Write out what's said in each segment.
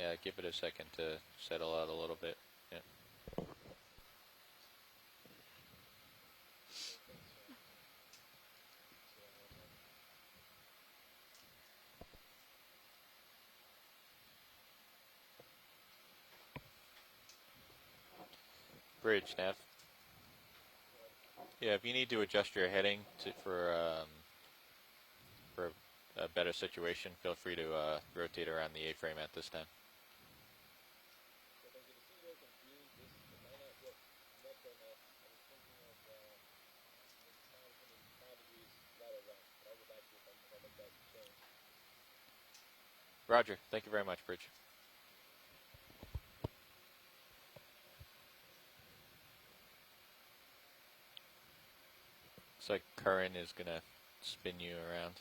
Yeah, give it a second to settle out a little bit. Yeah. Bridge, Nav. Yeah, if you need to adjust your heading for a better situation, feel free to rotate around the A-frame at this time. Roger. Thank you very much, Bridge. Looks like current is going to spin you around.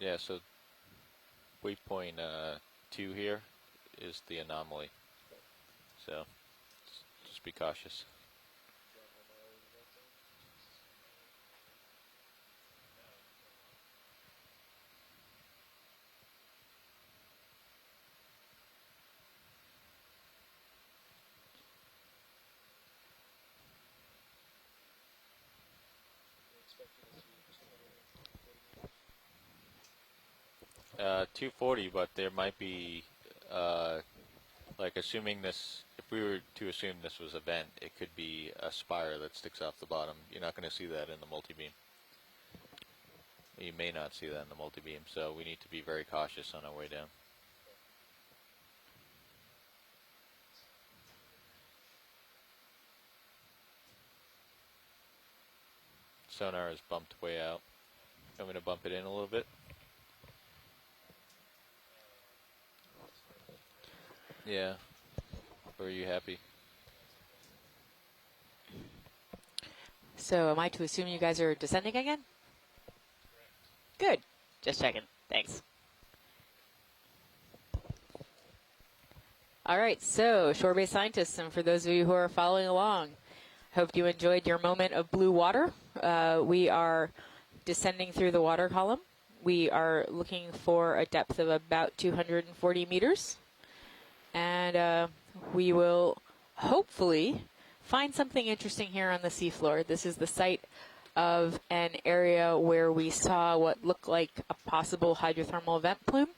Yeah, so waypoint 2 here is the anomaly. So just be cautious. Uh, 240, but there might be, like assuming this, if we were to assume this was a vent, it could be a spire that sticks off the bottom. You're not going to see that in the multi-beam. You may not see that in the multi-beam, so we need to be very cautious on our way down. Sonar is bumped way out. I'm going to bump it in a little bit. Yeah. Or are you happy? So am I to assume you guys are descending again? Good. Just checking. Thanks. All right, so shore-based scientists, and for those of you who are following along, hope you enjoyed your moment of blue water. We are descending through the water column. We are looking for a depth of about 240 meters. And we will hopefully find something interesting here on the seafloor. This is the site of an area where we saw what looked like a possible hydrothermal vent plume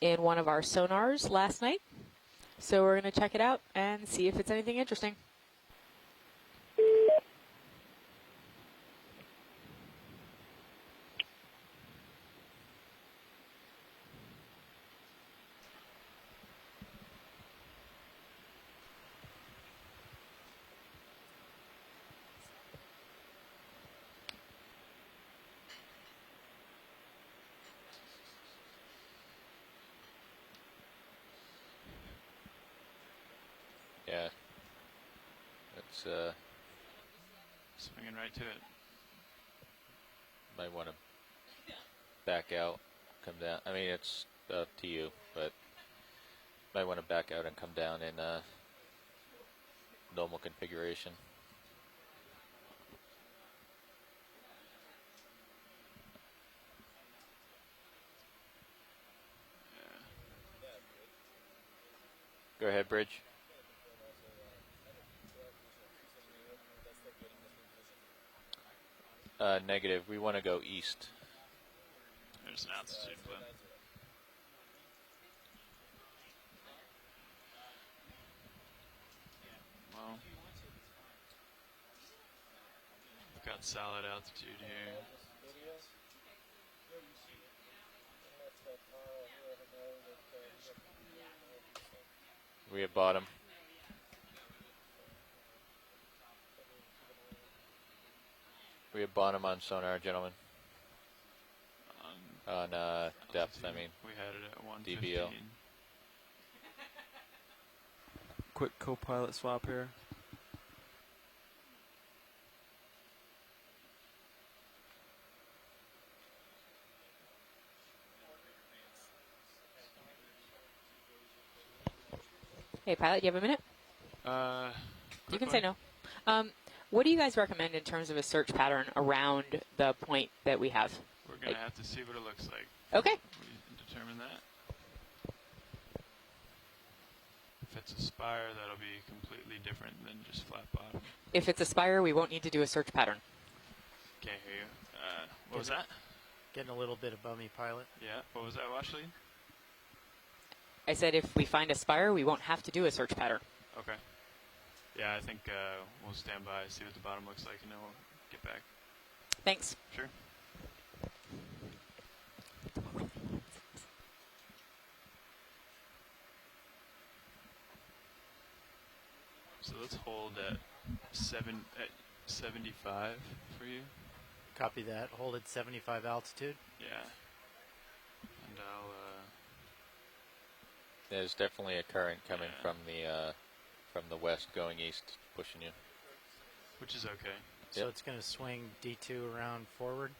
in one of our sonars last night. So we're going to check it out and see if it's anything interesting. Yeah. It's, swinging right to it. might want to back out, come down. I mean, it's up to you, but might want to back out and come down in normal configuration. Go ahead, Bridge. Negative. We want to go east. There's an altitude blip. solid altitude here. We at bottom. We at bottom on sonar, gentlemen. On depth, I mean. We had it at 115. DBO. Quick co-pilot swap here. Hey, pilot, you have a minute? You can say no. What do you guys recommend in terms of a search pattern around the point that we have? We're going to have to see what it looks like. Okay. We determine that. If it's a spire, that'll be completely different than just flat bottom. If it's a spire, we won't need to do a search pattern. Can't hear you. What was that? Getting a little bit above me, pilot. Yeah. What was that, Washley? I said if we find a spire, we won't have to do a search pattern. Okay. Yeah, I think we'll stand by, see what the bottom looks like, and then we'll get back. Thanks. Sure. So let's hold at 75 for you. Copy that. Hold at 75 altitude. Yeah. And I'll. There's definitely a current coming Yeah. from the west going east, pushing you. Which is okay. So Yep. it's going to swing D2 around forward.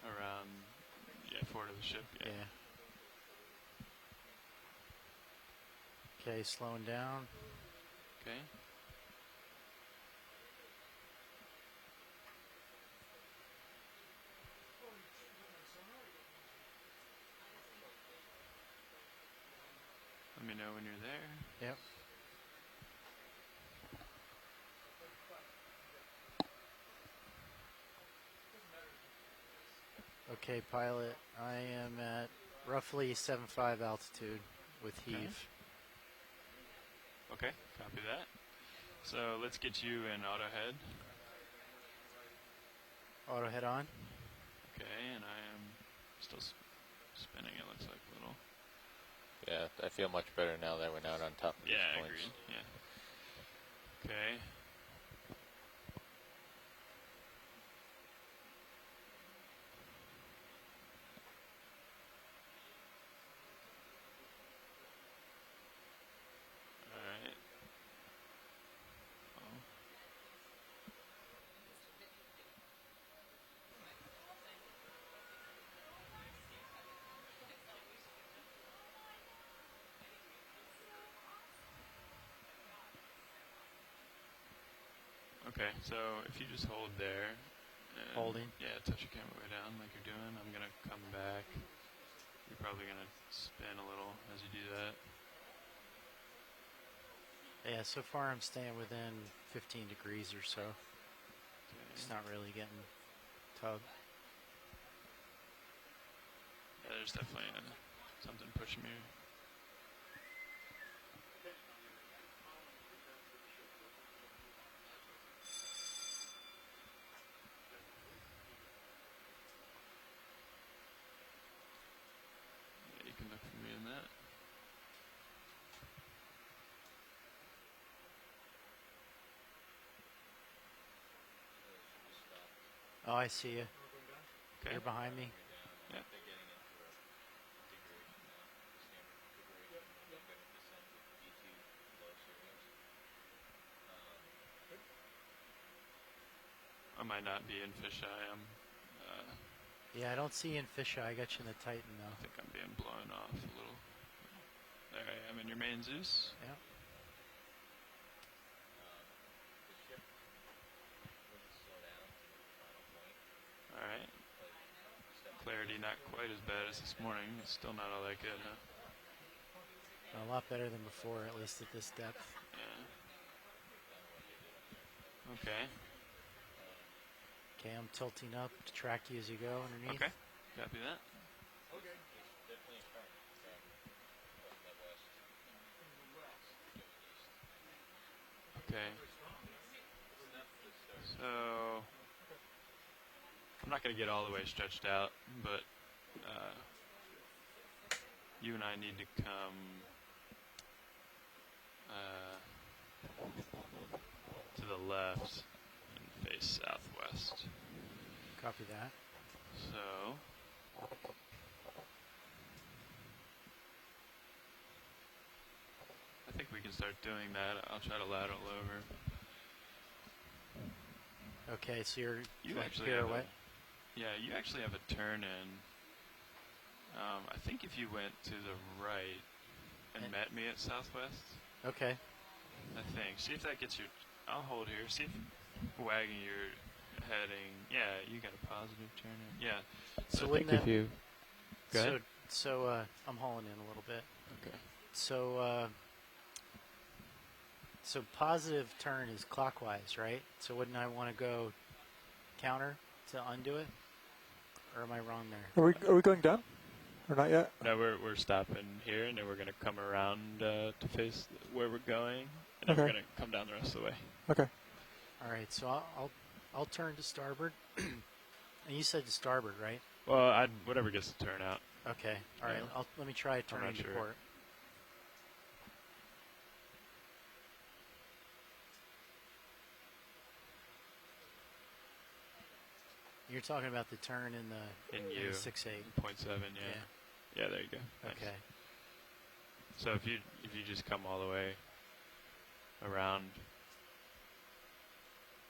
Around, forward of the ship. Yeah. Okay, slowing down. Okay. Let me know when you're there. Yep. Okay, pilot. I am at roughly 7.5 altitude with heave. Okay, copy that. So let's get you in auto head. Auto head on. Okay, and I am still spinning, it looks like a little. Yeah, I feel much better now that we're not on top of these Yeah, points. agreed. Yeah. Okay. Alright. Oh. Okay, so if you just hold there. And Holding. Yeah, touch your camera way down like you're doing. I'm going to come back. You're probably going to spin a little as you do that. Yeah, so far I'm staying within 15 degrees or so. Okay. It's not really getting tugged. Yeah, there's definitely something pushing me. Yeah, you can look for me in that. Oh, I see you. Okay. You're behind me. Yeah. I might not be in fisheye. Yeah, I don't see you in fisheye. I got you in the Titan I though. think I'm being blown off a little. There I am in your main Zeus. Yep. Alright. Clarity not quite as bad as this morning. It's still not all that good, huh? A lot better than before, at least at this depth. Yeah. Okay. Okay, I'm tilting up to track you as you go underneath. Okay. Copy that. Okay. So not going to get all the way stretched out, but you and I need to come to the left and face southwest. Copy that. So I think we can start doing that. I'll try to lateral over. Okay, so you're You like actually here have away. Yeah, you actually have a turn in. I think if you went to the right and met me at southwest, Okay. I think. See if that gets you. I'll hold here. See if wagging your heading. Yeah, you got a positive turn in. Yeah. So I wouldn't think if that- you. Go ahead. So I'm hauling in a little bit. Okay. So so positive turn is clockwise, right? So wouldn't I want to go counter to undo it? Or am I wrong there? Are we going down? Or not yet? No, we're stopping here, and then we're gonna come around to face where we're going, and then we're Okay. gonna come down the rest of the way. Okay. All right, so I'll turn to starboard. And you said to starboard, right? Well, whatever gets the turn out. Okay. All right. Yeah. Let me try turning not to sure. port. You're talking about the turn in the In you. 6.8. 0.7, yeah. Yeah, there you go. Nice. Okay. So if you just come all the way around,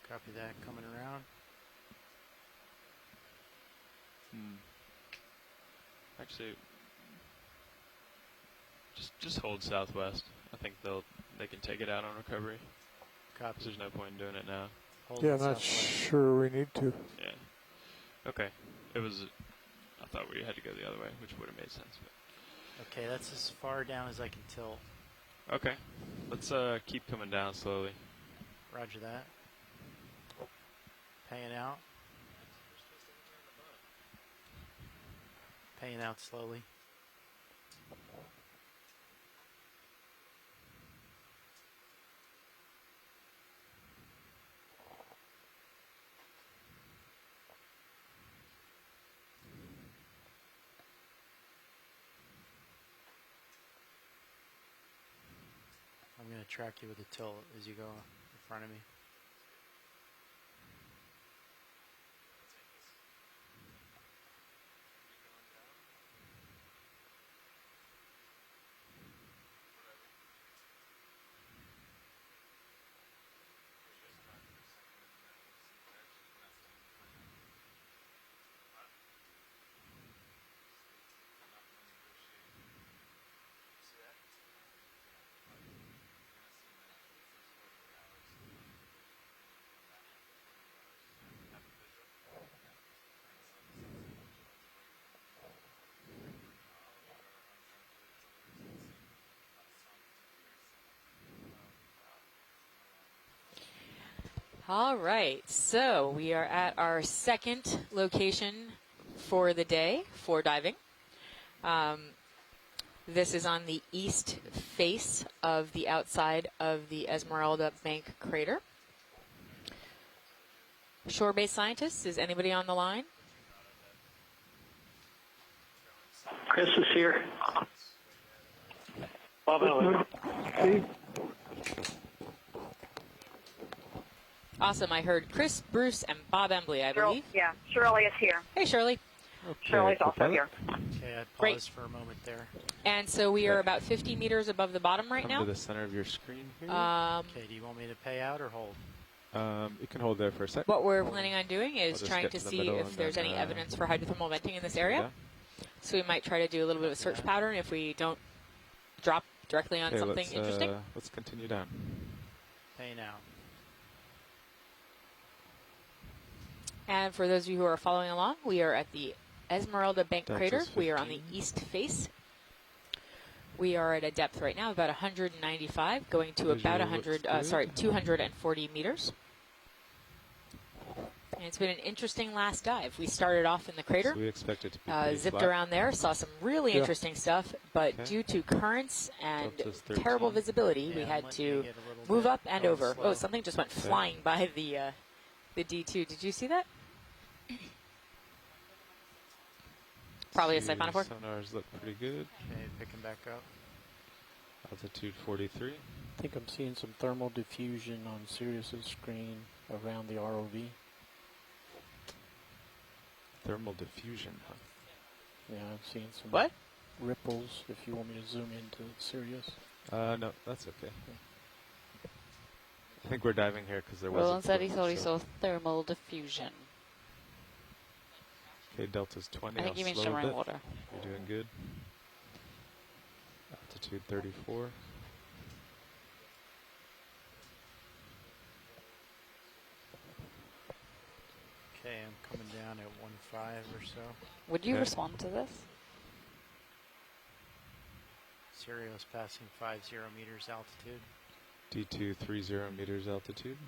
Copy that. Coming around. actually, just hold southwest. I think they can take it out on recovery. Copy. 'Cause there's no point in doing it now. Hold Yeah, it I'm not southwest. sure we need to. Yeah. Okay. I thought we had to go the other way, which would have made sense. Okay, that's as far down as I can tilt. But. Okay. Let's keep coming down slowly. Roger that. Paying out. Paying out slowly. I'm going to track you with a tilt as you go in front of me. All right, so we are at our second location for the day for diving. This is on the east face of the outside of the Esmeralda Bank crater. Shore-based scientists, is anybody on the line? Chris is here. Bob Elliott. Awesome, I heard Chris, Bruce, and Bob Embley, I believe. Yeah, Shirley is here. Hey, Shirley. Shirley's also here. Okay, I Great. paused for a moment there. And so we are about 50 meters above the bottom right Come now. to the center of your screen here. Okay, do you want me to pay out or hold? You can hold there for a sec. What we're planning on doing is just trying get to to the see middle if and there's then, any evidence for hydrothermal venting in this area. Yeah. So we might try to do a little bit of a search pattern if we don't drop directly on Okay, something interesting. let's continue down. Paying out. And for those of you who are following along, we are at the Esmeralda Bank Depth crater. is We are on the 15. east face. We are at a depth right now of about 195, going to about Visual looks good. 240 meters. And it's been an interesting last dive. We started off in the crater. So we expect it to be pretty Zipped flat. around there, saw some really Yeah. interesting stuff, but Okay. due to currents and Delta's 13. terrible visibility, we Yeah, had let me to get a little move bit up and going over. slow. Oh, something just went flying by the D2. Did you see that? Probably a See, siphonophore. Sonars look pretty good. Okay, picking back up. Altitude 43. I think I'm seeing some thermal diffusion on Sirius's screen around the ROV. Thermal diffusion, huh? Yeah, I'm seeing some What? ripples if you want me to zoom into Sirius. No, that's okay. I think we're diving here because there was Roland a said he blip, thought he so- saw thermal diffusion. Okay, Delta's 20. I think I'll you mean slow a shimmering bit. water. You're doing good. Altitude 34. Okay, I'm coming down at 1.5 or so. Would you Okay. respond to this? Sirius passing 50 meters altitude. D2 30 meters altitude.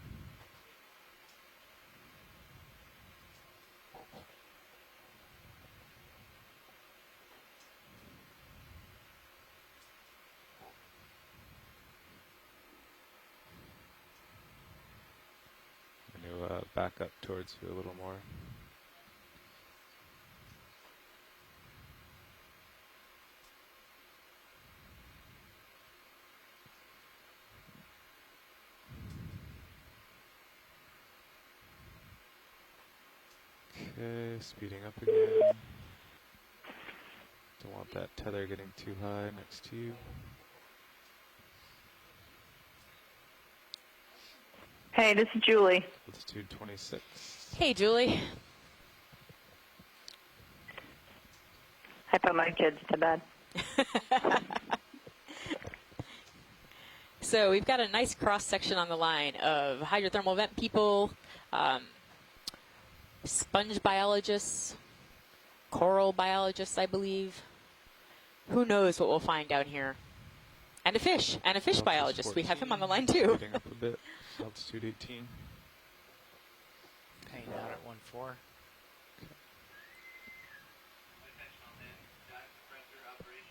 I'm going to back up towards you a little more. Okay, speeding up again. Don't want that tether getting too high next to you. Hey, this is Julie. Altitude 26. Hey, Julie. I put my kids to bed. So we've got a nice cross-section on the line of hydrothermal vent people, sponge biologists, coral biologists, I believe. Who knows what we'll find down here. And a fish Delta's biologist. We have him on the line 14, too. Speeding up a bit. Altitude 18. Hanging out at 1.4.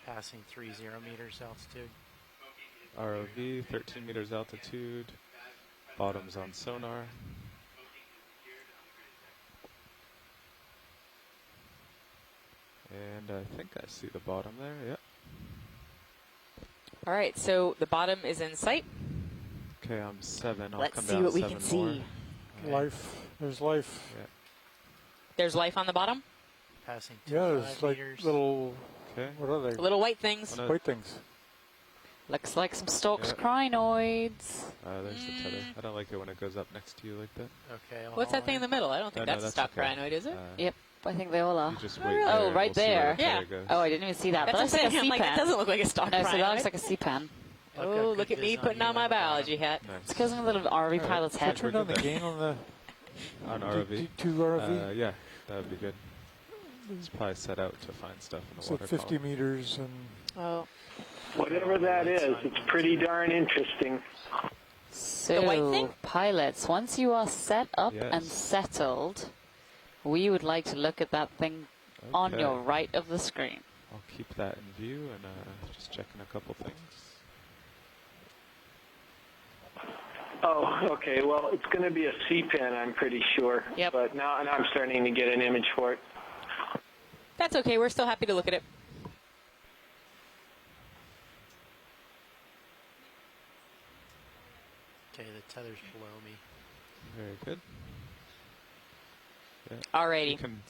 Passing 30 meters altitude. ROV, 13 meters altitude. Bottoms on sonar. And I think I see the bottom there, yep. All right, so the bottom is in sight. Okay, I'm 7. I'll Let's come see down what we 7 can more. see. Okay. Life. There's life. Yeah. There's life on the bottom. Passing Yeah, 25 there's like meters. little, Okay. what are they? Little white things. Oh, no. White things. Looks like some stalked Yeah. crinoids. There's the tether. I don't like it when it goes up next to you like that. Okay, I'll What's that haul thing in the middle? I don't think No, that's a that's stock okay. crinoid, is it? Yep, I think they all are. You just Oh, wait really? there Oh, and right we'll see where there. the Yeah. tether goes. Oh, I didn't even see that. That's But what looks I'm like a saying. I'm like, that C-pen. doesn't look like a stock No, so that crinoid. looks like a C-pen. I've got Oh, good look at me viz putting you on my the bottom. biology hat. It's Nice. because of the little RV pilot's Can I head. turn down the gain on the On ROV? D2 ROV? Yeah, that would be good. It's probably set out to find stuff in the So water 50 column. meters and Oh, Whatever that is, it's pretty darn interesting. So, white thing? pilots, once you are set up and Yes. settled, we would like to look at that thing on Okay. your right of the screen. I'll keep that in view and just checking a couple things. Oh, okay. Well, it's going to be a C-pen, I'm pretty sure. Yep. But now I'm starting to get an image for it. that's okay. We're still happy to look at it. Okay, the tether's below me. Very good. You Alrighty. can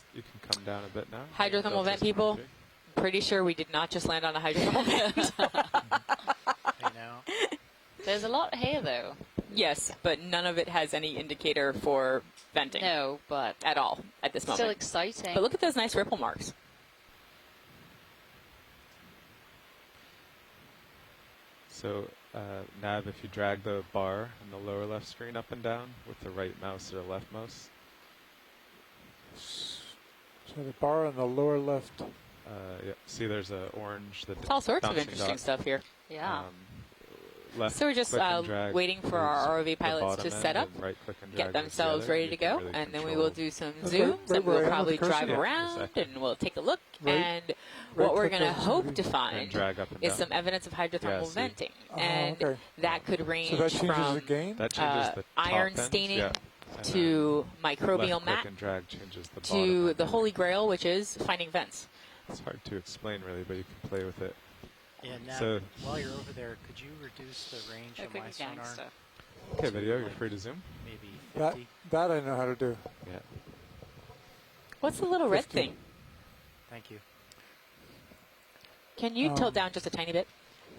come down a bit now. Hydrothermal Delta's vent people. 23. Pretty sure we did not just land on a hydrothermal vent. Hey, now. There's a lot here, though. Yes, but none of it has any indicator for venting No, but at all at this still moment. exciting. But look at those nice ripple marks. So, Nav, if you drag the bar in the lower left screen up and down with the right mouse or left mouse, so the bar on the lower left. yeah, see there's a orange. It's all sorts of bouncing interesting dot. stuff here. yeah. Left So we're just click and drag waiting for is our ROV the pilots bottom to end, set up, and right click and get drag is the themselves other. ready You to can go, really and then we control will do some That's zooms, right and where I we'll am with probably the cursor. drive Yeah, around, exactly. and we'll take a look, Right- and right what we're click going to on hope ROV. to and find drag up and is down. some evidence of hydrothermal see. venting, Oh, and okay. that could range So that changes from the gain? That changes the top iron ends, staining yeah. And to then microbial left click mat and drag changes the bottom to end. the holy grail, which is finding vents. It's hard to explain really, but you can play with it. Yeah, now, So- while you're over there, could you reduce the range of my sonar? Gangster. Okay, video, you're free to zoom. Maybe That 50? that I know how to do. Yeah. What's the little red 50. thing? Thank you. Can you tilt down just a tiny bit?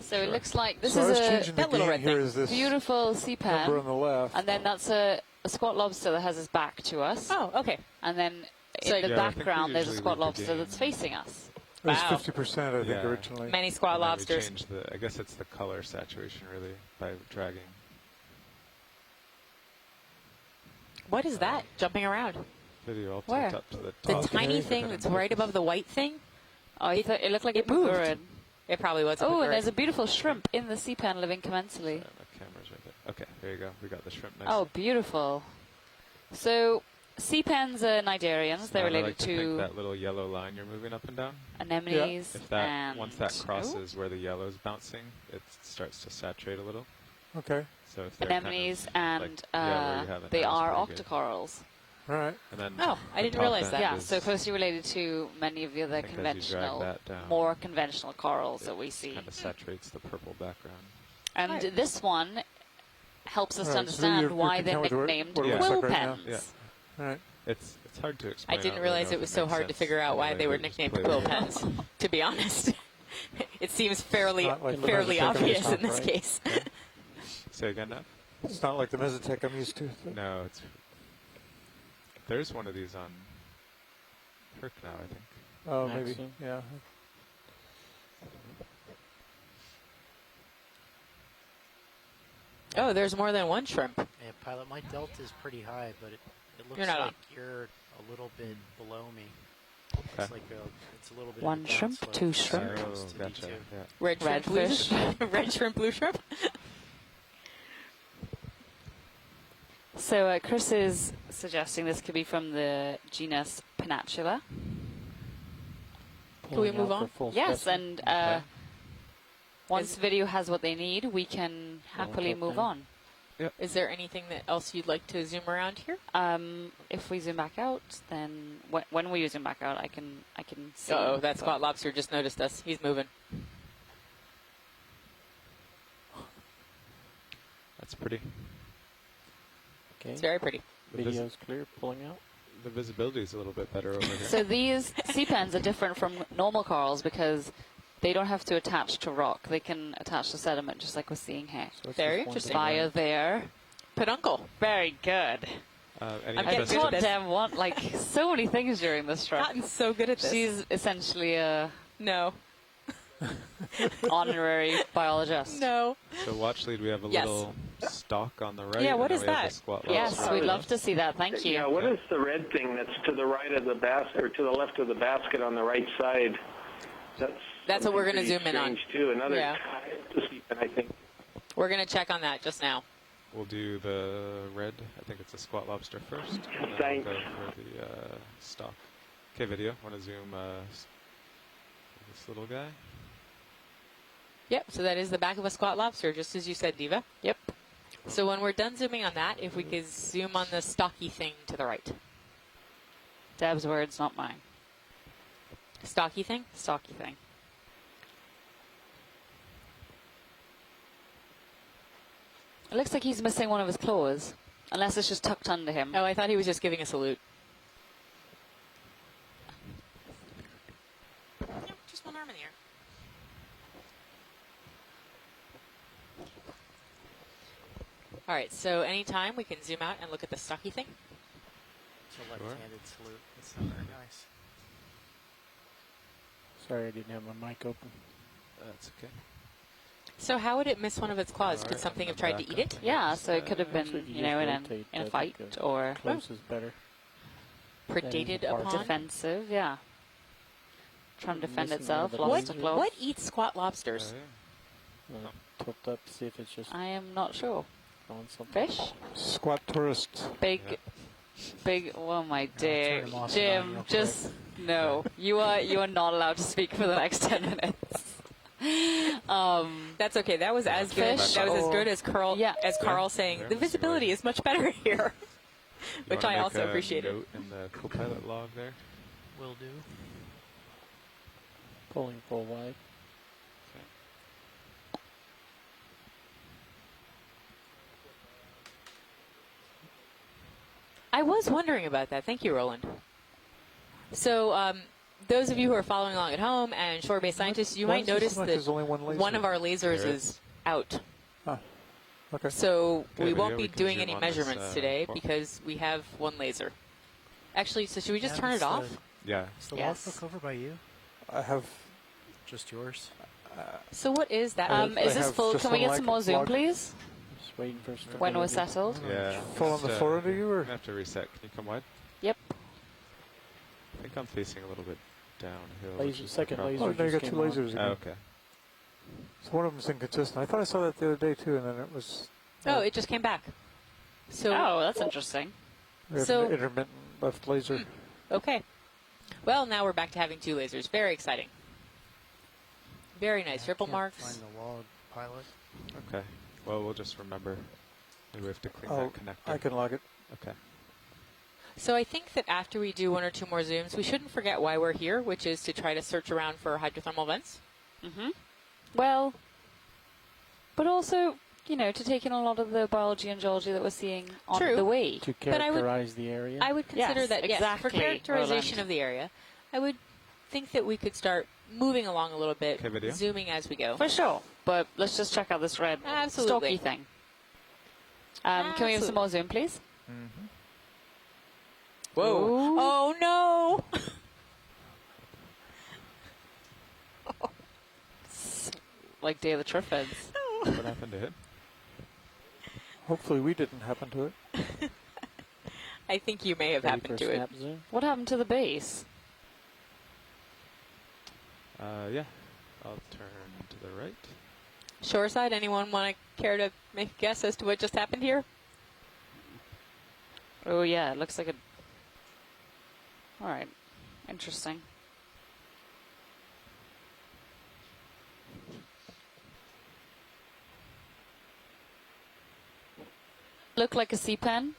So it looks like this So I was is changing the that little game red here thing. is this beautiful sea number on pen, the left. and then that's a squat lobster that has his back to us, Oh, okay. and then So in the Yeah, I think we background there's a usually squat leave the lobster game. that's facing us. It was Wow. 50%, I think, Yeah. originally. Many squat And then we lobsters. change I guess it's the color saturation really by dragging. What is that jumping around? Video, I'll Where? tilt up to the The top. tiny Okay. thing that's right above the white thing? Oh, I thought it looked like it a moved. pagurid. It probably was. Oh, and there's a beautiful shrimp in the sea pen living commensally. The camera's right there. Okay, there you go. We got the shrimp nice. Oh, beautiful. So, sea pens are Nigerians. They're I related like to think to that little yellow line you're moving up and down. anemones. If that and once that crosses where the yellow's bouncing, it starts to saturate a little. Okay. So if they're anemones kind of and where you have it they now is are pretty good. octocorals. All right. And then Oh, I the didn't top realize end that. Yeah, is- so closely related to many of the other I think as you drag conventional, that down, more conventional corals that we see. kind of saturates the purple background. And Right. this one helps us All to right, so understand you're why they're content with what- nicknamed what it looks quill like right now? pens. Yeah. All right. It's hard to I explain. didn't don't realize know it if was so makes hard to sense figure out why anyway, they were but just nicknamed play quill with it. pens, to be honest. It seems fairly Not like the fairly Mesothecum obvious top, in this right? case. Say again now? It's not like the Mesotech I'm used to. No, it's. There's one of these on Herc now, I think. Oh, maybe. Maxim. Yeah. Oh, there's more than one shrimp. Yeah, pilot, my delta is pretty high, but it looks You're not like on. you're a little bit below me. Okay. It's like it's a little bit. One of a down shrimp, slope. two So shrimp. it Oh, comes to gotcha. D2. Yeah. Red shrimp, blue Redfish. shrimp. Red shrimp, blue shrimp. So Chris is suggesting this could be from the genus Pennatula. Can we Pulling move out on? for full Yes, specimen. and Okay. once video has what they need, we can happily Okay. move on. Is there anything that else you'd like to zoom around here? If we zoom back out, then when we zoom back out, I can see. Oh, that squat lobster just noticed us. He's moving. That's pretty. Okay. It's very pretty. The, vis- Video's clear, pulling out. the visibility is a little bit better over here. So these sea pens are different from normal corals because they don't have to attach to rock. They can attach to sediment, just like we're seeing here. So it's Very just one interesting. thing, Via right? their Peduncle. very good. Any I'm I getting interest- good at taught this. Dem like so many things during this trip. Gotten so good at this. She's essentially a no. honorary biologist. No. So watch lead, we have a Yes. little stalk on the right. Yeah, and what then is we have that? the squat Yes, lobster. we'd love to see that. Thank you. Yeah, what is the red thing that's to the right of the basket, or to the left of the basket on the right side? That's what we're gonna pretty zoom in on. strange, too. Another Yeah. I think. We're going to check on that just now. We'll do the red. I think it's a squat lobster first. And then Thanks. we'll go for the stalk. Okay, video. Want to zoom this little guy? Yep, so that is the back of a squat lobster, just as you said, Diva. Yep. So when we're done zooming on that, if we could zoom on the stocky thing to the right. Deb's words, not mine. Stocky thing? Stocky thing. It looks like he's missing one of his claws, unless it's just tucked under him. Oh, I thought he was just giving a salute. No, just one arm in the air. All right, so anytime we can zoom out and look at the stocky thing. It's a left-handed salute. It's not very nice. Sorry, I didn't have my mic open. That's okay. So how would it miss one of its claws? Could Alright, something I'm have tried back to eat up. it? Yeah, so it could have been, Actually, if you you know, just in rotate, a I think, fight or Close is better. Predated Then upon? defensive, yeah. Trying to defend Missing itself, one of the lost a legs. claw. What eats squat lobsters? Tilt up to see if it's just I am not sure. on something. Fish? Squat tourist. Big, Yeah. big. Oh my dear, turn him off and on Jim! real Just no. You are not allowed to speak for the next 10 minutes. That's okay. That was as good. Fish That was as or- good as Carl. Yeah. As Carl saying Yeah, the we'll see visibility where- is much better here, You which wanna I make also a appreciated. note in the co-pilot log there. Will do. Pulling full wide. I was wondering about that. Thank you, Roland. So, those of you who are following along at home and shore-based scientists, you Why might does it notice seem like that there's only one laser? one of our lasers There is out. Okay. So Okay, we video, won't be we can doing zoom any on this, measurements today port. because we have one laser. Actually, so should we just Yeah, turn is it off? Yeah. Is the Yes. logbook over by you? I have. Just yours? So what is that? I Is this have full? just Can we one get some more zoom, log. please? Just waiting for stability. When we're settled. Yeah. Fall on the just, floor under you, or? I have to reset. Can you come wide? Yep. I think I'm facing a little bit downhill. Laser- which is the second problem. laser Oh, now you just got two came on. lasers again. Oh, okay. So one of them's inconsistent. I thought I saw that the other day too, and then it was. Oh, it just came back. So Oh, that's interesting. We have So- an intermittent left laser. okay. Well, now we're back to having two lasers. Very exciting. Very nice. I Triple can't marks. Find the log pilot. Okay. Well, we'll just remember. Maybe we have to clean Oh, that connector. I can log it. Okay. So I think that after we do one or two more zooms, we shouldn't forget why we're here, which is to try to search around for hydrothermal vents. Mm-hmm. Well, but also, you know, to take in a lot of the biology and geology that we're seeing on True. the way. To But I would- characterize the area. I would consider Yes, that, yes, for exactly, characterization Roland. of the area, I would think that we could start moving along a little bit, Okay, video. zooming as we go. For sure. But let's just check out this red Absolutely. stocky thing. Can we have some more zoom, please? Mm-hmm. Whoa. Ooh. Oh, no. Like Day of the Triffids. What happened to it? Hopefully, we didn't happen to it. I think you may have Ready happened for to it. snap zoom? What happened to the base? Yeah. I'll turn to the right. Shoreside, anyone want to care to make a guess as to what just happened here? Oh, yeah, it looks like a... All right. Interesting. Look like a sea pen,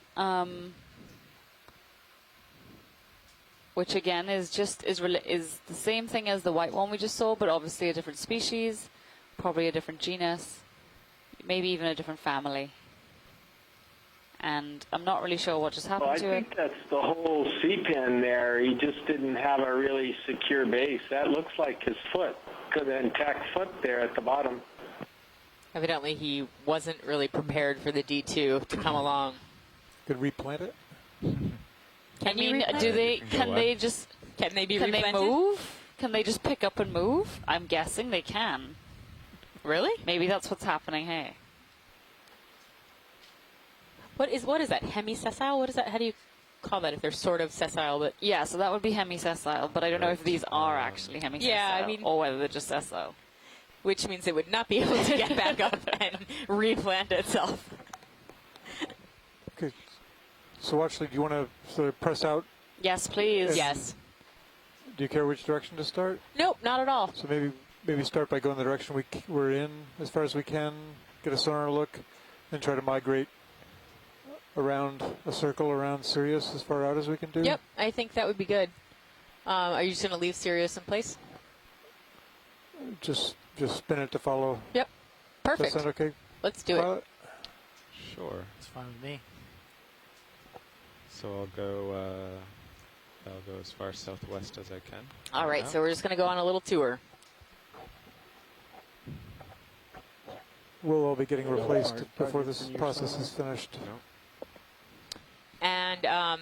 which again is is the same thing as the white one we just saw, but obviously a different species, probably a different genus, maybe even a different family. And I'm not really sure what just happened Well, I to think it. that's the whole C-pin there. He just didn't have a really secure base. That looks like his foot. Got an intact foot there at the bottom. Evidently, he wasn't really prepared for the D2 to come along. Could replant it? Can I mean, replant do it? they? You can go Can up. they just? Can they be Can they replanted? move? Can they just pick up and move? I'm guessing they can. Really? Maybe that's what's happening here. What is that? Hemisessile? What is that? How do you call that if they're sort of sessile? But Yeah, so that would be hemisessile, but I don't know if these are actually hemisessile Yeah, I mean- or whether they're just sessile. which means it would not be able to get back up and replant itself. Okay. So actually, do you want to sort of press out? Yes, please. Yes. Do you care which direction to start? Nope, not at all. So maybe start by going the direction we're in as far as we can, get a sonar look, and try to migrate around a circle around Sirius as far out as we can do. Yep, I think that would be good. Are you just going to leave Sirius in place? Just spin it to follow. Yep. Does Perfect. that sound okay? Let's do it. Pilot? Sure. It's fine with me. So I'll go as far southwest as I can. All right, now. so we're just going to go on a little tour. We'll all be getting replaced Hard before targets this in your process sonar. is finished. No. And I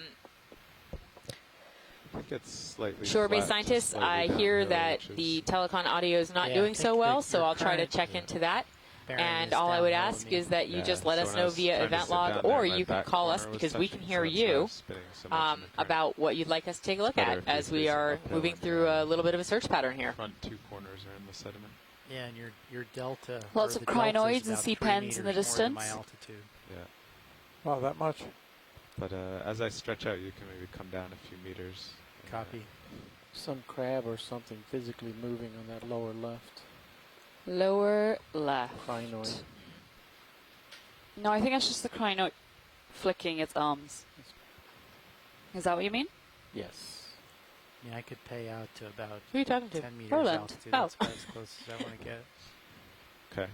think it's slightly shore-based flat, just scientists, I slightly hear downhill, that which the is- telecon audio is not Yeah, I doing think so well, that so your I'll try to current check into that. bearing And is all I would downhill ask to me. is that you Yeah, just let so us when I know was via trying to event sit log, down there, or my you can back call us corner was because we can touching, hear so that's why I you was spinning so much in the current. about what you'd like us to take a look better at if you're as we facing are uphill moving and through a little bit of a search pattern here. Front two corners are in the sediment. Yeah, and your delta. Lots or of the delta's crinoids and about sea 3 pens in the meters more than my distance. altitude. Yeah. Wow, that much? But as I stretch out, you can maybe come down a few meters. Copy. Some crab or something physically moving on that lower left. Lower left. Crinoid. No, I think that's just the crinoid flicking its arms. Is that what you mean? Yes. I mean, I could pay out to about Who are you talking to? 10 meters Roland. altitude. Oh. That's about as close as I want to get. Okay.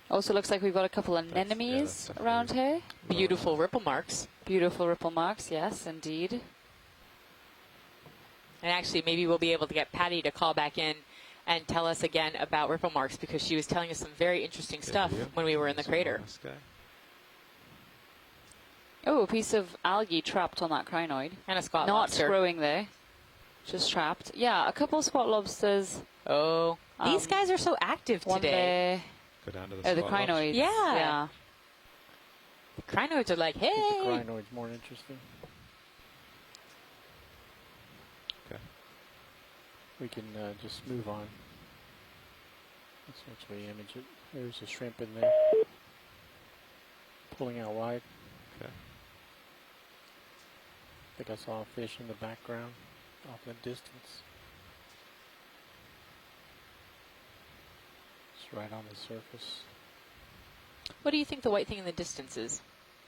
Also looks like we've got a couple of That's- yeah, anemones that's around definitely here. Beautiful ripple marks. Beautiful ripple marks, yes, indeed. And actually, maybe we'll be able to get Patty to call back in and tell us again about ripple marks, because she was telling us some very interesting stuff Video. when we were in the Zoom on crater. this guy. Oh, a piece of algae trapped on that crinoid. And a spot Not lobster. growing there. Just trapped. Yeah, a couple of spot lobsters. Oh, these guys are so active One today. there. Go down to the Oh, the spot lobster. crinoids. Yeah. Yeah. The crinoids are like, I think hey. the crinoid's more interesting. Okay. We can just move on. Let's actually image it. There's a shrimp in there. Pulling out wide. Okay. I think I saw a fish in the background off in the distance. It's right on the surface. What do you think the white thing in the distance is?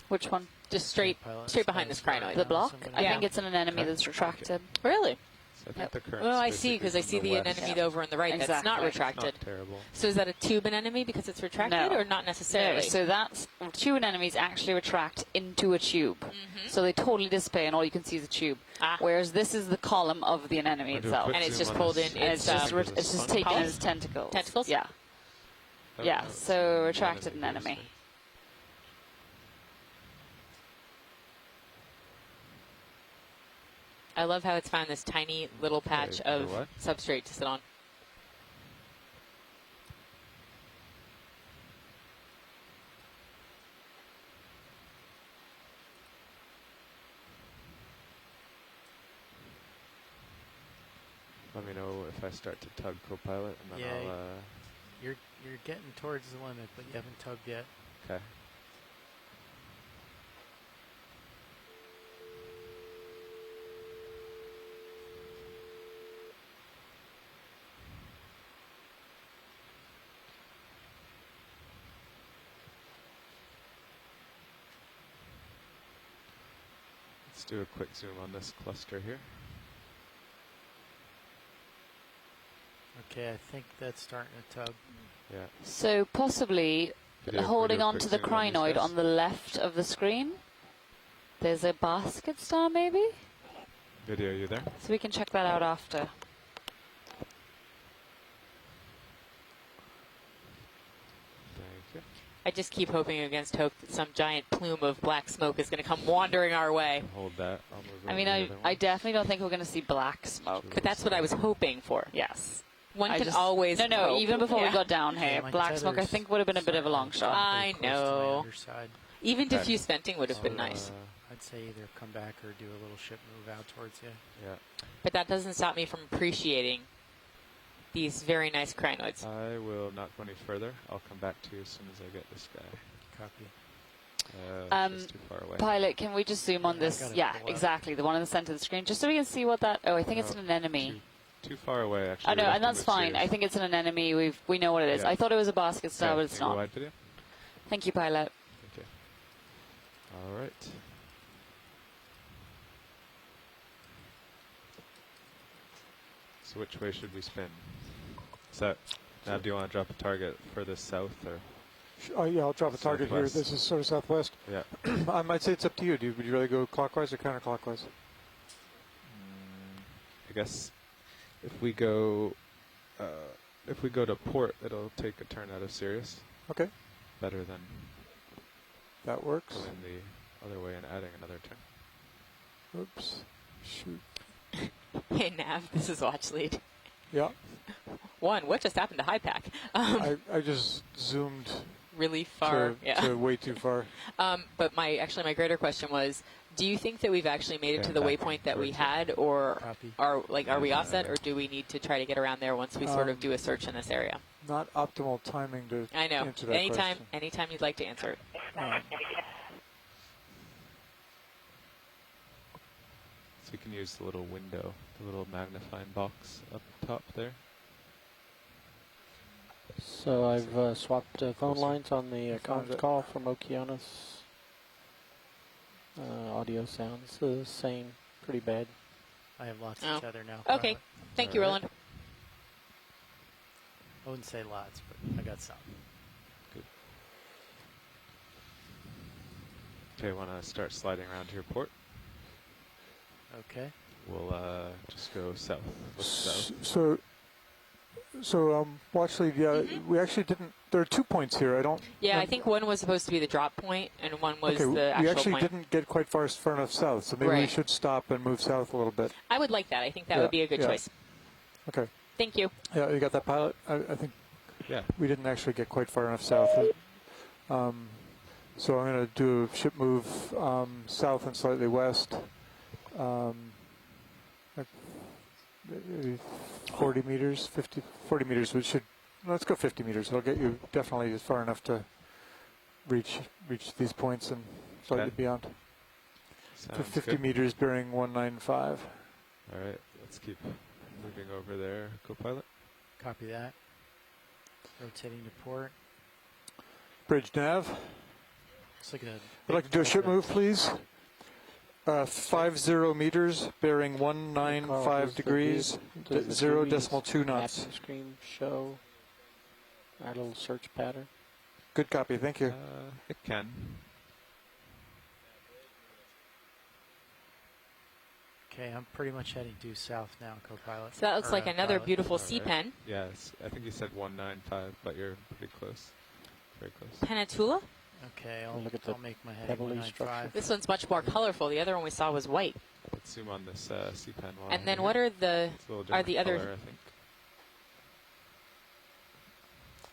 Which one? Just straight behind this crinoid. The block? I Yeah. think it's an anemone Okay. that's retracted. Really? So I think the current. Oh, I see, because I see the anemone over on the right that's not Exactly. retracted. Not terrible. So is that a tube anemone because it's retracted, No. or not necessarily? No, so that's tube anemones actually retract into a tube. So they totally disappear and all you can see is a tube. Ah. Whereas this is the column of the anemone Wanna do a itself. quick And it's zoom just on pulled this? in, And it's just, it's, it's just fun. taken Pulse? as tentacles. Tentacles? Yeah. Oh, Yeah, no, it's so an retracted anemone, anemone. basically. I love how it's found this tiny little patch Okay, of what? substrate to sit on. Let me know if I start to tug Copilot, and then Yeah. I'll. You're getting towards the limit, but you haven't tugged yet. Okay. Let's do a quick zoom on this cluster here. Okay, I think that's starting to tug. Yeah. So possibly Video, holding video, on quick to the zoom on these crinoid guys. on the left of the screen. There's a basket star maybe? Video, you there? So we can check that out after. Thank you. I just keep hoping against hope that some giant plume of black smoke is going to come wandering our way. Hold that. I'll move I over mean, the I other one. definitely don't think we're going to see black smoke. But that's what I was hoping for. Yes. One I can just- always No, hope. even before we Yeah. got down here, my black smoke I tether's think would have been a bit of a long starting shot. I to get close to my know. underside. Even Okay. diffuse venting would have been So, nice. I'd say either come back or do a little ship move out towards you. Yeah. But that doesn't stop me from appreciating these very nice crinoids. I will not go any further. I'll come back to you as soon as I get this guy. Copy. It's just too far away. Pilot, can we just zoom on I this? gotta Yeah, pull up. exactly. The one in the center of the screen, just so we can see what that. Oh, I think it's No, an anemone. Too far away, actually. I know, We'd have and to that's move fine. serious. I think it's an anemone. We know what it is. Yeah. I thought it was a basket star, Okay, but it's can you go not. wide video? Thank you, pilot. Thank you. All right. So which way should we spin? Is that, now do you want to drop a target further south or? Yeah, I'll drop a target here. Southwest. This is sort of southwest. Yeah. I might say it's up to you. Would you rather go clockwise or counterclockwise? I guess if we go to port, it'll take a turn out of Sirius. Okay, Better than that works. going the other way and adding another turn. Oops. Shoot. Hey, Nav, this is Watch Lead. Yeah, One, what just happened to High Pack? I just zoomed Really far. to way too far. But my greater question was, do you think that we've actually made it to the Back waypoint that we towards you. had, or Copy. are we offset, or do we need to try to get around there once we sort of do a search in this area? Not optimal timing to I know. answer that question. Anytime you'd like to answer it. So you can use the little window, the little magnifying box up top there. So I've swapped phone Closer. lines on the I found conf it. call from Okeanos. Audio sounds the same. pretty bad. I have lots Oh. of tether now. Okay. Pilot. Thank you, All right. Roland. I wouldn't say lots, but I got some. Good. Okay, want to start sliding around to your port? Okay. We'll just go south. Look south. So watch lead. Yeah, we actually didn't. There are 2 points here. I don't. Yeah, I think one was supposed to be the drop point, and one was Okay, the we actual actually point. didn't get quite far enough south, so maybe we Right. should stop and move south a little bit. I would like that. I think that Yeah, would be a good yeah. choice. Okay. Thank you. Yeah, you got that, pilot? I think Yeah. we didn't actually get quite far enough south. So I'm going to do a ship move south and slightly west. Like maybe 40 meters, 40 meters. Let's go 50 meters. It'll get you definitely far enough to reach these points and slightly Okay. beyond. Sounds For 50 good. meters bearing 195. All right, let's keep moving over there, co-pilot. Copy that. Rotating to port. Bridge nav. Looks like a. I'd like to do a ship move, please. 50 meters, bearing 195 degrees, Does the 0.2 knots. mapping screen show our little search pattern? Good copy, thank you. It can. Okay, I'm pretty much heading due south now, co-pilot. So that looks Or, like another pilot. beautiful All sea right. pen. Yes, I think you said 195, but you're pretty close. Very close. Penatula. Okay, I'll Look at the I'll make my heading pebbly 195. This one's much more colorful. The other one we saw was white. Let's zoom on this sea pen. While And I'm then here. what are the It's a little are the different other? color, I think.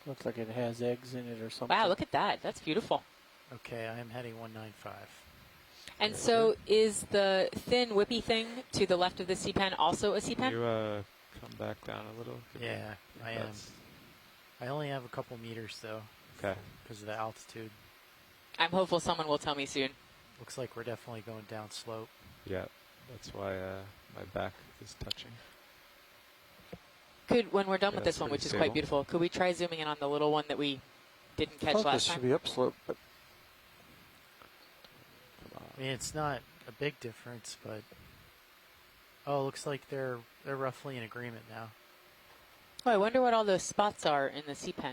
Looks like it has eggs in it or something. Wow, look at that. That's beautiful. Okay, I am heading 195. And so is the thin whippy thing to the left of the sea pen also a sea Can pen? you come back down a little? Give me- Yeah, I am. that's- I only have a couple meters though, Okay. because of the altitude. I'm hopeful someone will tell me soon. Looks like we're definitely going down slope. Yeah, that's why my back is touching. Could, when we're done Yeah, with this it's one, pretty which is stable. quite beautiful, could we try zooming in on the little one that we didn't I catch thought this last should time? be upslope, but I mean, it's not a big difference, but oh, looks like they're roughly in agreement now. Oh, I wonder what all those spots are in the sea pen.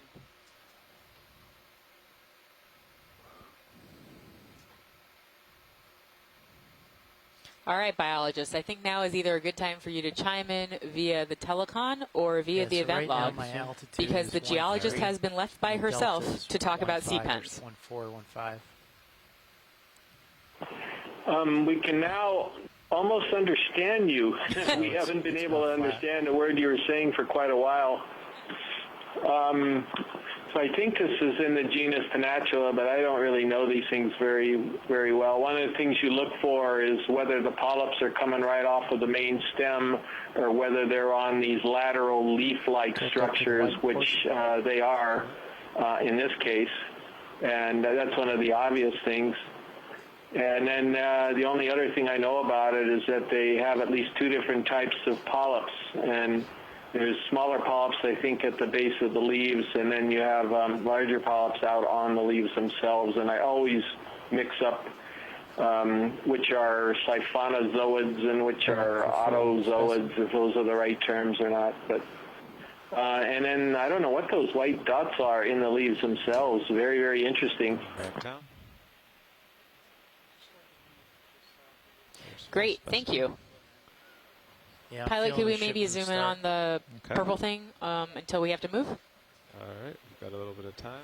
All right, biologists. I think now is either a good time for you to chime in via the telecon or via Yeah, the so event right log, now my altitude because is the geologist 1.3. has been left by And herself delta is to talk about sea 1.5 or pens. 1.4, 1.5. We can now almost understand you. We haven't been it's able to not flat. understand a word you were saying for quite a while. So I think this is in the genus Penatula, but I don't really know these things very, very well. One of the things you look for is whether the polyps are coming right off of the main stem or whether they're on these lateral leaf-like structures, which they are in this case. And that's one of the obvious things. And then the only other thing I know about it is that they have at least two different types of polyps. And there's smaller polyps, I think, at the base of the leaves, and then you have larger polyps out on the leaves themselves. And I always mix up which are siphonozoids and which are autozoids, if those are the right terms or not. But and then I don't know what those white dots are in the leaves themselves. Very, very interesting. Back down. There's Great, the thank specimen. you. Yeah, I'm Pilot, could feeling we the ship maybe move zoom in start. on the Okay. purple thing until we have to move? All right, we've got a little bit of time.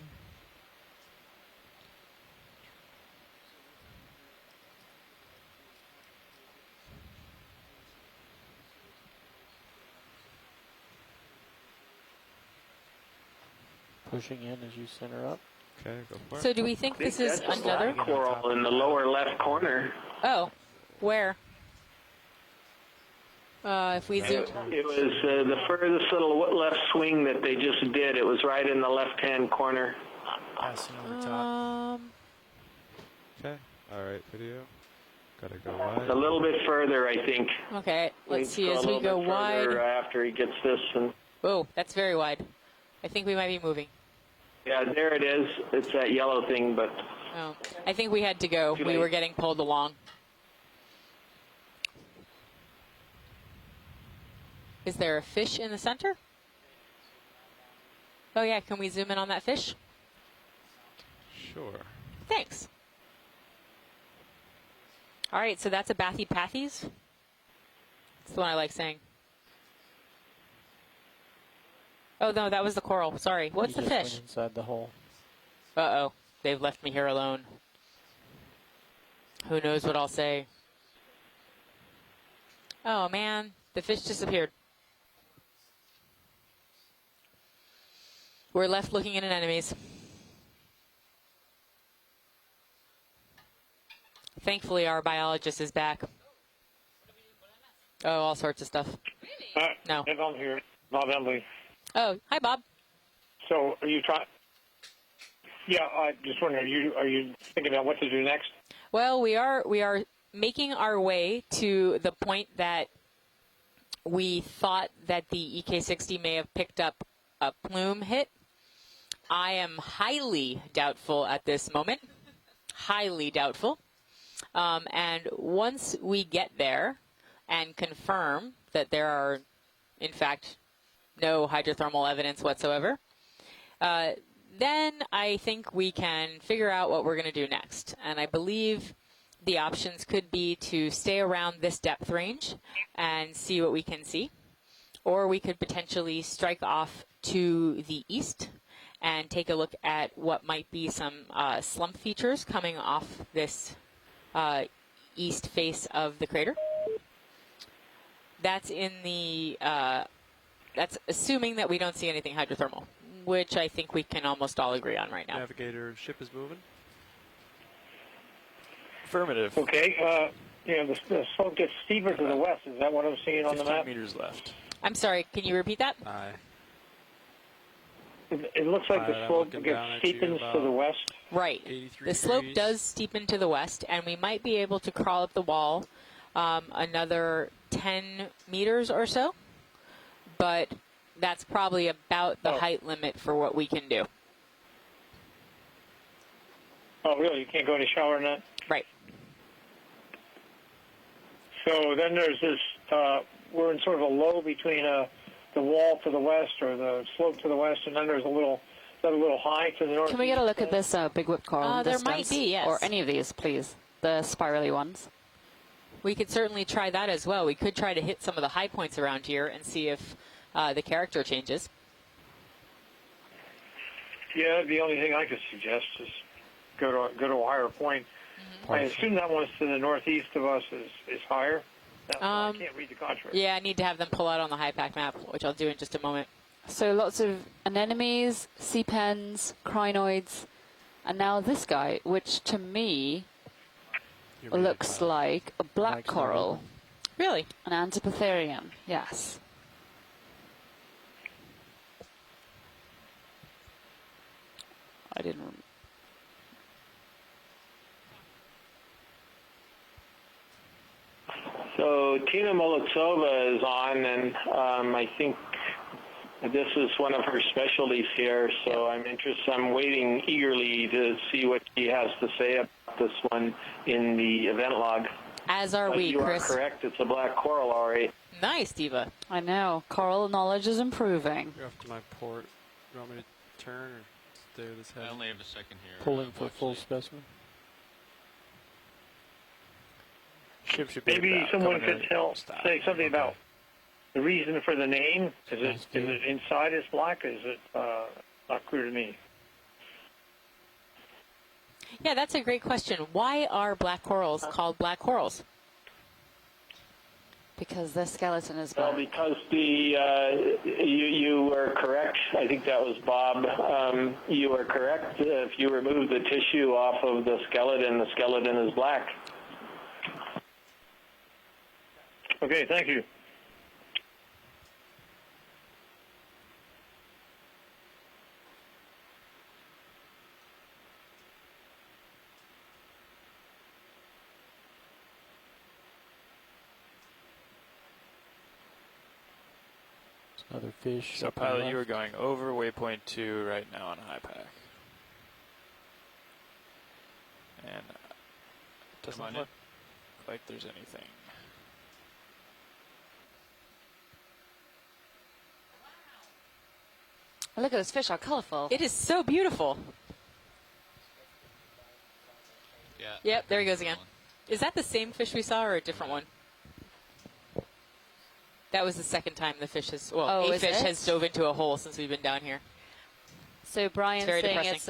Pushing in as you center up. Okay, go for it. So do we think this is That's a another? black coral in the lower left corner. Oh, where? If we zoom, It was the furthest little left swing that they just did. It was right in the left-hand corner. Passing over top. Okay, all right, video. Gotta go wide. A little bit further, I think. okay, let's see Go a as we little go bit further wide. after he gets this. And Oh, that's very wide. I think we might be moving. yeah, there it is. It's that yellow thing, but Oh, I think we had to go. We were getting pulled along. Is there a fish in the center? Oh yeah, can we zoom in on that fish? Sure. Thanks. All right, so that's a Bathypathes. That's the one I like saying. Oh no, that was the coral. Sorry. What's You the just fish? went inside the hole. Uh-oh. They've left me here alone. Who knows what I'll say? Oh man, the fish disappeared. We're left looking at anemones. Thankfully, our biologist is back. Oh, all sorts of stuff. No. I'm here. Bob Emily. Oh, hi, Bob. So are you trying? Yeah, I just wondering, are you thinking about what to do next? Well, we are making our way to the point that we thought that the EK60 may have picked up a plume hit. I am highly doubtful at this moment. Highly doubtful. And once we get there and confirm that there are, in fact, no hydrothermal evidence whatsoever, then I think we can figure out what we're going to do next. And I believe the options could be to stay around this depth range and see what we can see. Or we could potentially strike off to the east and take a look at what might be some slump features coming off this east face of the crater. That's in the that's assuming that we don't see anything hydrothermal, which I think we can almost all agree on right now. Navigator, ship is moving. Affirmative. Okay. The slope gets steeper to the west. Is that what I'm seeing on the 15 map? meters left. I'm sorry, can you repeat that? Aye. It looks like the slope gets steepens to the west. Right. The slope does steepen to the west, and we might be able to crawl up the wall another 10 meters or so. But that's probably about the height limit for what we can do. Oh, really? You can't go any shallower than that? Right. So then there's this, we're in sort of a low between the wall to the west or the slope to the west, and then there's a little high to the north. Can we get a look at this big whip coral There distance? might be, yes. Or any of these, please. The spirally ones. We could certainly try that as well. We could try to hit some of the high points around here and see if the character changes. Yeah, the only thing I could suggest is go to a higher point. I assume that one's to the northeast of us is higher. I can't read the contrary. Yeah, I need to have them pull out on the HiPAC map, which I'll do in just a moment. So lots of anemones, sea pens, crinoids, and now this guy, which to me looks like a black coral. Really? An Antipotherium, yes. I didn't. So Tina Molotova is on, and I think this is one of her specialties here. So I'm interested. I'm waiting eagerly to see what she has to say about this one in the event log. As are we, you Chris. You are correct. It's a black coral, all right. Nice, Diva. I know. Coral knowledge is improving. You're off to my port. You want me to turn or stay with this head? I only have a second here. Pulling for full specimen. Ship should be Maybe about someone coming could in. say something about the reason for the name. Is it inside is black? Is it not clear to me? Yeah, that's a great question. Why are black corals called black corals? Because the skeleton is Well, black. because you were correct. I think that was Bob. You were correct. If you remove the tissue off of the skeleton is black. Okay, thank you. Another fish. So, up on the pilot, you were left. going over waypoint 2 right now on HiPAC. And it doesn't Come on look like there's anything. Oh, look at those fish, how colorful. It is so beautiful. Yeah. Yep, there he goes again. Is that the same fish we saw or a different one? That was the second time the fish has, well, a fish has dove into a hole since we've been down here. So Brian's saying depressing. it's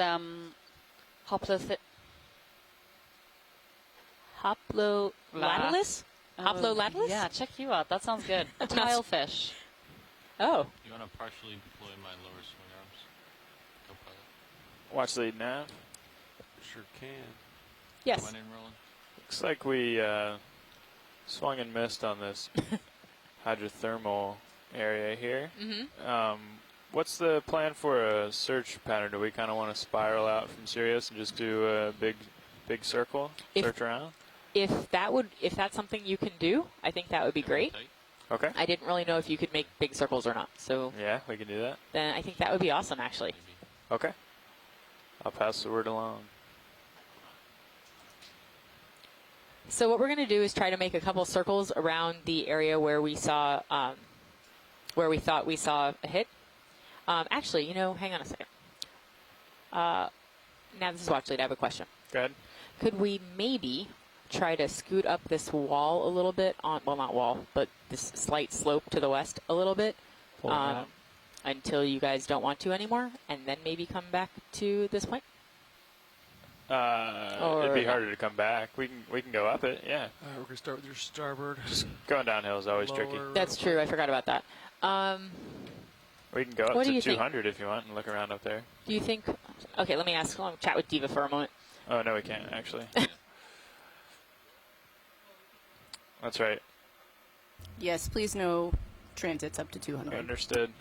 Hoplolithis? Hoplolithis? Yeah, check you out. That sounds good. Tilefish. Oh. You want to partially deploy my lower swing arms? Co-pilot. Watch lead nav. Sure can. Yes. When in rolling. Looks like we swung and missed on this hydrothermal area here. Mm-hmm. What's the plan for a search pattern? Do we kind of want to spiral out from Sirius and just do a big circle, search around? If that's something you can do, I think that would be great. Okay. I didn't really know if you could make big circles or not, so yeah, we can do that. Then I think that would be awesome, actually. Okay. I'll pass the word along. So what we're going to do is try to make a couple circles around the area where we saw, where we thought we saw a hit. Actually, hang on a second. Now this is Watch Lead. I have a question. Go ahead. Could we maybe try to scoot up this wall a little bit well, not wall, but this slight slope to the west a little bit until you guys don't want to anymore, and then maybe come back to this point? It'd be harder to come back. We can go up it, yeah. We're gonna start with your starboard. Just going downhill is always tricky. That's true. I forgot about that. We can go up to 200 if you want and look around up there. Do you think? Okay, let me chat with Diva for a moment. Oh no, we can't actually. That's right. Yes, please no transits up to 200. Understood.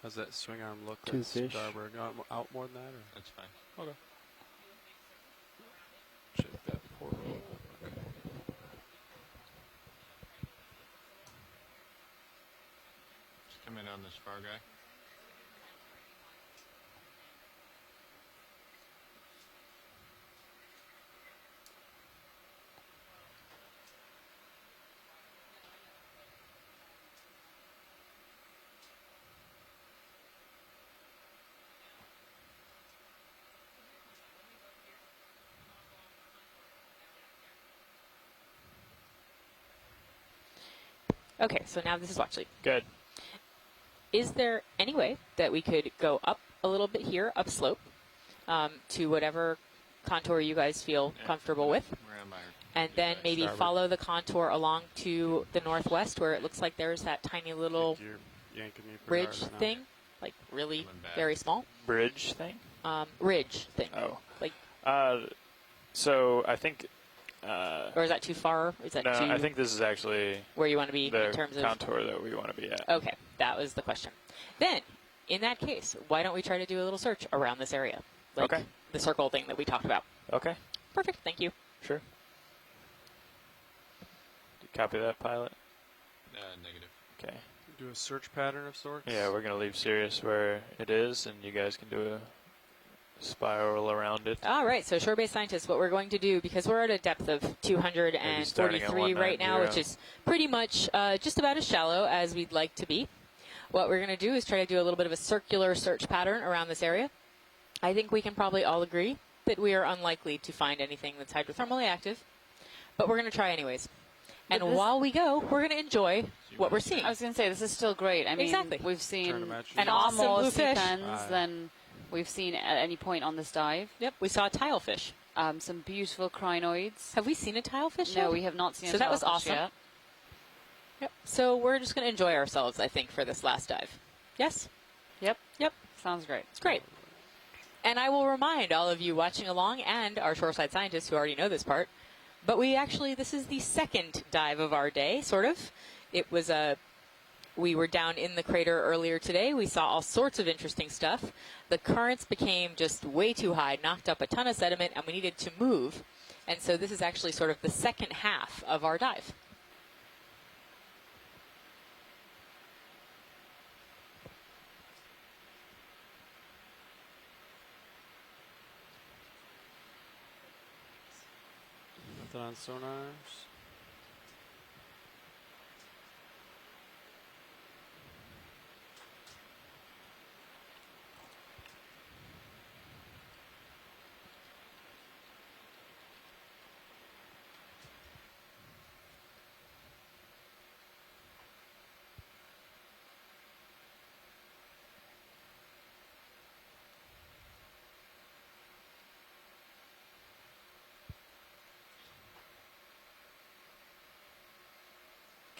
How's that swing arm look? Two fish. Starboard. Out more than that? Or? That's fine. Okay. Check that portal. Okay. Just come in on this far guy. Okay, so now this is Watch Lead. Good. Is there any way that we could go up a little bit here, upslope, to whatever contour you guys feel comfortable with? And then maybe follow the contour along to the northwest where it looks like there's that tiny little ridge thing, like really very small. Bridge thing? Ridge thing. Oh. Like. So I think. Or is that too far? Is that no, too I think this is actually where you want to be the in terms of contour that we want to be at. Okay, that was the question. Then, in that case, why don't we try to do a little search around this area? Like okay. The circle thing that we talked about. Okay. Perfect, thank you. Sure. Copy that, pilot? Negative. Okay. Do a search pattern of sorts? Yeah, we're going to leave Sirius where it is, and you guys can do a spiral around it. All right, so shore-based scientists, what we're going to do, because we're at a depth of 243 right now, which is pretty much just about as shallow as we'd like to be, what we're going to do is try to do a little bit of a circular search pattern around this area. I think we can probably all agree that we are unlikely to find anything that's hydrothermally active, but we're going to try anyways. And while we go, we're going to enjoy what we're seeing. I was going to say, this is still great. I mean, exactly. We've seen an awesome blue fish than we've seen at any point on this dive. Yep, we saw a tilefish. Some beautiful crinoids. Have we seen a tilefish yet? No, we have not seen a tilefish yet. So that was awesome. Yet. Yep. So we're just going to enjoy ourselves, I think, for this last dive. Yes? Yep. Yep. Sounds great. It's great. And I will remind all of you watching along and our shoreside scientists who already know this part, but this is the second dive of our day, sort of. It was we were down in the crater earlier today. We saw all sorts of interesting stuff. The currents became just way too high, knocked up a ton of sediment, and we needed to move. And so this is actually sort of the second half of our dive. Nothing on sonars.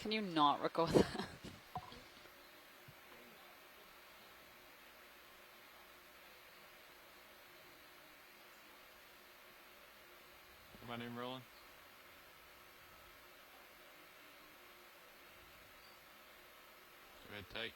Can you not record that? My name Roland. Red tight.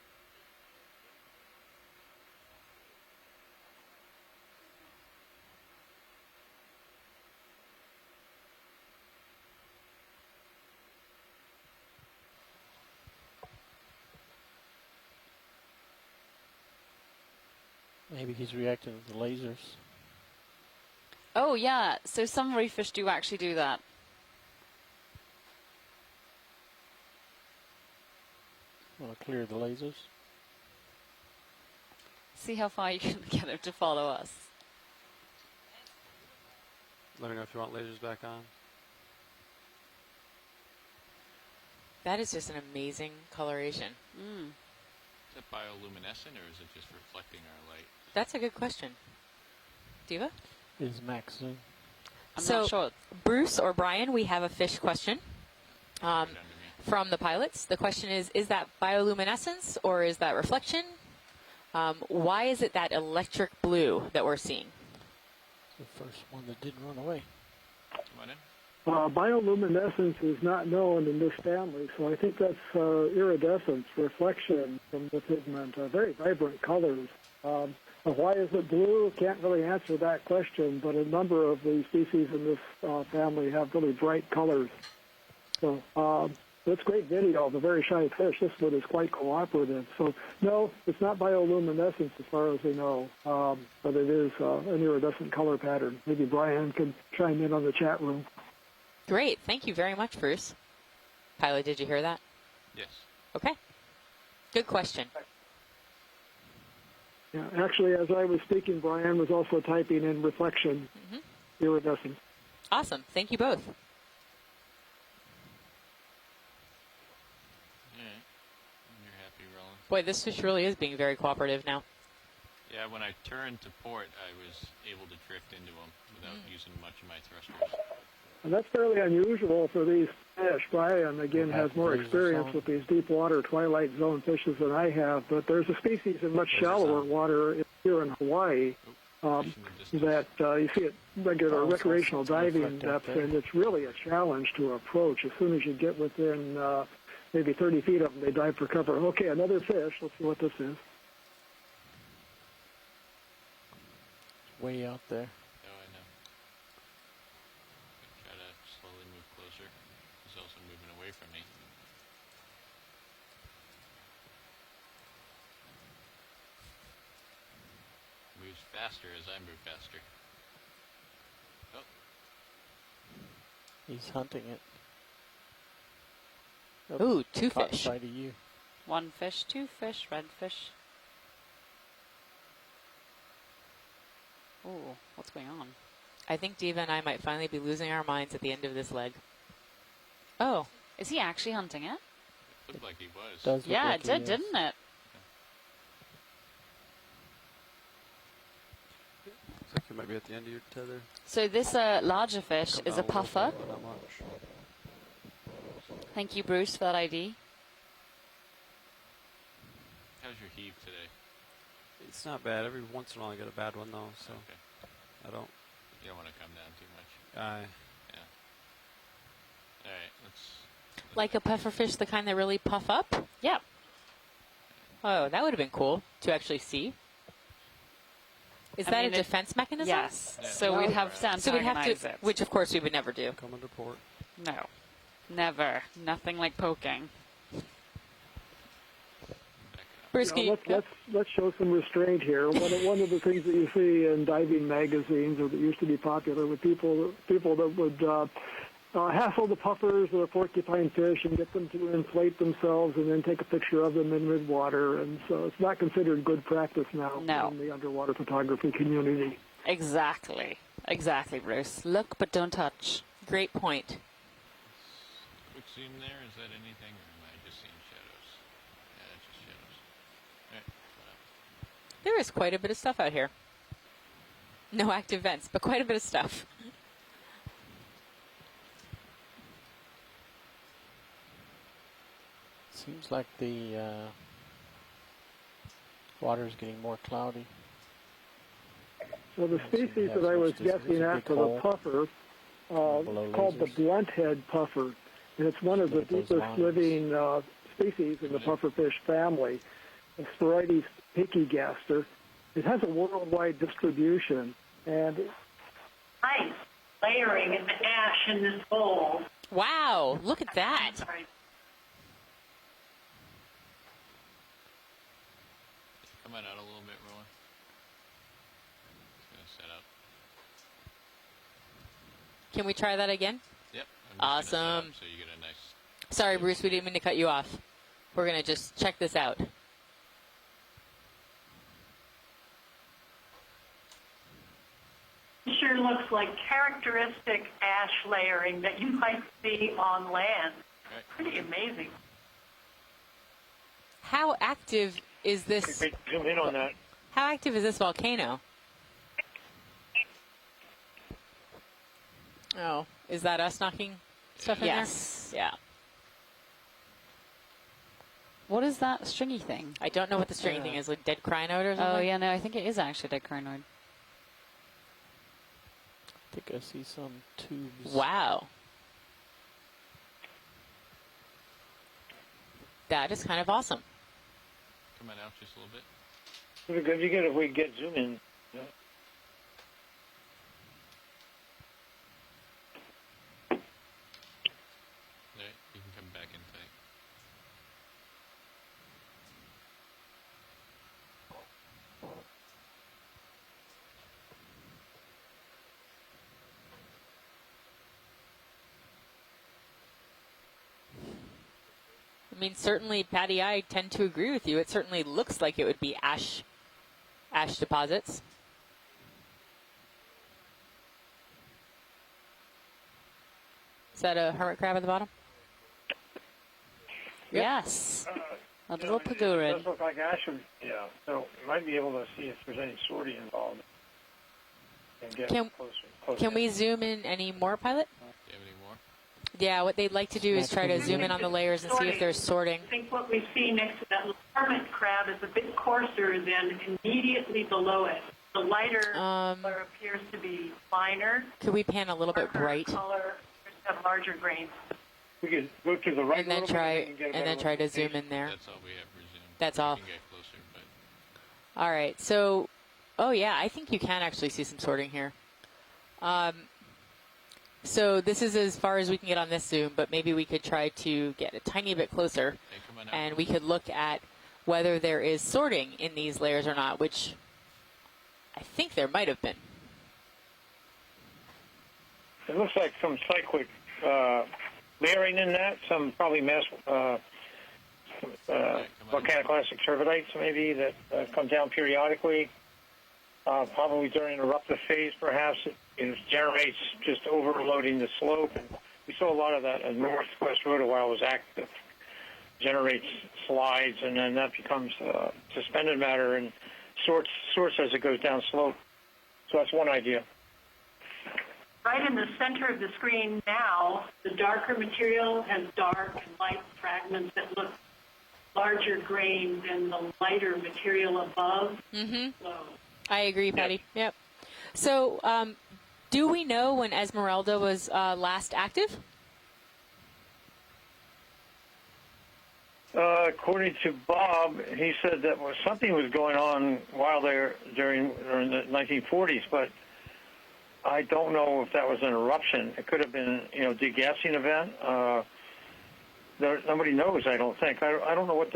Maybe he's reacting to the lasers. Oh yeah, so some reef fish do actually do that. Want to clear the lasers? See how far you can get him to follow us. Let me know if you want lasers back on. That is just an amazing coloration. Mm. Is that bioluminescent or is it just reflecting our light? That's a good question. Diva? Is max zoom? I'm so, not sure. Bruce or Brian, we have a fish question from the pilots. The question is that bioluminescence or is that reflection? Why is it that electric blue that we're seeing? The first one that didn't run away. Come on in. Bioluminescence is not known in this family, so I think that's iridescence, reflection from the pigment, very vibrant colors. Why is it blue? Can't really answer that question, but a number of the species in this family have really bright colors. So that's great video of a very shy fish. This one is quite cooperative. So no, it's not bioluminescence as far as we know, but it is an iridescent color pattern. Maybe Brian can chime in on the chat room. Great. Thank you very much, Bruce. Pilot, did you hear that? Yes. Okay. Good question. Yeah, actually, as I was speaking, Brian was also typing in reflection, iridescence. Awesome. Thank you both. Alright. You're happy, Roland. Boy, this fish really is being very cooperative now. Yeah, when I turned to port, I was able to drift into them without using much of my thrusters. And that's fairly unusual for these fish. Brian, again, has more experience with these deep water twilight zone fishes than I have, but there's a species in much shallower water here in Hawaii that you see at regular recreational diving depths, and it's really a challenge to approach. As soon as you get within maybe 30 feet of them, they dive for cover. Okay, another fish. Let's see what this is. Way out there. Oh, I know. Try to slowly move closer. He's also moving away from me. Moves faster as I move faster. Oh. He's hunting it. Ooh, two caught fish. Sight of you. One fish, two fish, red fish. Ooh, what's going on? I think Diva and I might finally be losing our minds at the end of this leg. Oh. Is he actually hunting it? It looked like he was. Does look Yeah, like it did, he is. didn't it? Looks like you might be at the end of your tether. So this larger fish Come is down a little puffer. bit, but not much. Thank you, Bruce, for that ID. How's your heave today? It's not bad. Every once in a while I get a bad one though, so Okay. I don't. You don't want to come down too much. I Yeah. Alright, let's... Like a pufferfish, the kind that really puff up? Yeah. Oh, that would have been cool to actually see. Is that a defense mechanism? Yes. So we'd have to So we'd have antagonize to, it. which of course we would never do. come into port. No. Never. Nothing like poking. Bruce, can you, Let's show some restraint here. One of the things that you see in diving magazines, or that used to be popular, with people that would hassle the puffers or the porcupine fish and get them to inflate themselves and then take a picture of them in mid-water. And so it's not considered good practice now in the underwater photography community. Exactly. Exactly, Bruce. Look, but don't touch. great point. Quick zoom there, is that anything, or am I just seeing shadows? Yeah, that's just shadows. Alright, There is quite a bit of stuff out here. No active vents, but quite a bit of stuff. Seems like the water is getting more cloudy. So the species that I was guessing at for the puffer called the blunthead puffer, and it's one of the deepest living species in the pufferfish family, a Sporites pichigaster. It has a worldwide distribution, and nice layering in the ash in this bowl. Wow, look at that. Coming out a little bit, Roland. It's going to set up. Can we try that again? Yep. Awesome. So you get a nice... Sorry, Bruce, we didn't mean to cut you off. We're going to just check this out. It sure looks like characteristic ash layering that you might see on land. Right. Pretty amazing. How active is this? Zoom in on that. How active is this volcano? Oh, is that us knocking stuff in Yes. there? Yeah. What is that stringy thing? I don't know what the stringy thing is, like dead crinoid or something? Oh, yeah, no, I think it is actually dead crinoid. I think I see some tubes. Wow. That is kind of awesome. Coming out just a little bit. It'd be good if we get zoom in. Yeah. There, you can come back in tight. I mean, certainly, Patty, I tend to agree with you. It certainly looks like it would be ash deposits. Is that a hermit crab at the bottom? Yep. Yes. A little It pagurid. does look like ash. Yeah. So you might be able to see if there's any sorting involved. And get closer. Can we zoom in any more, Pilot? Do you have any more? Yeah, what they'd like to do is try to zoom in on the layers and see if there's sorting. I think what we see next to that hermit crab is a bit coarser than immediately below it. The lighter color appears to be finer. Could we pan a little bit bright? Color appears to have larger grains. We could go to the right And then a little try bit and get a and then better try to location. zoom in there. That's all we have for zoom. That's all. You can get closer, but... All right. So, oh yeah, I think you can actually see some sorting here. So this is as far as we can get on this zoom, but maybe we could try to get a tiny bit closer, and we could look at whether there is sorting in these layers or not, which I think there might have been. It looks like some cyclic layering in that, some probably mass volcanic classic turbidites maybe that come down periodically. Probably during an eruptive phase, perhaps it generates just overloading the slope. And we saw a lot of that in Northwest Rhoda while it was active. Generates slides, and then that becomes suspended matter and sorts as it goes down slope. So that's one idea. Right in the center of the screen now, the darker material has dark and light fragments that look larger grain than the lighter material above. Mm-hmm. So, I agree, Patty. Yep. So, do we know when Esmeralda was last active? According to Bob, he said that something was going on while during the 1940s, but I don't know if that was an eruption. It could have been, degassing event. Nobody knows. I don't think. I don't know what the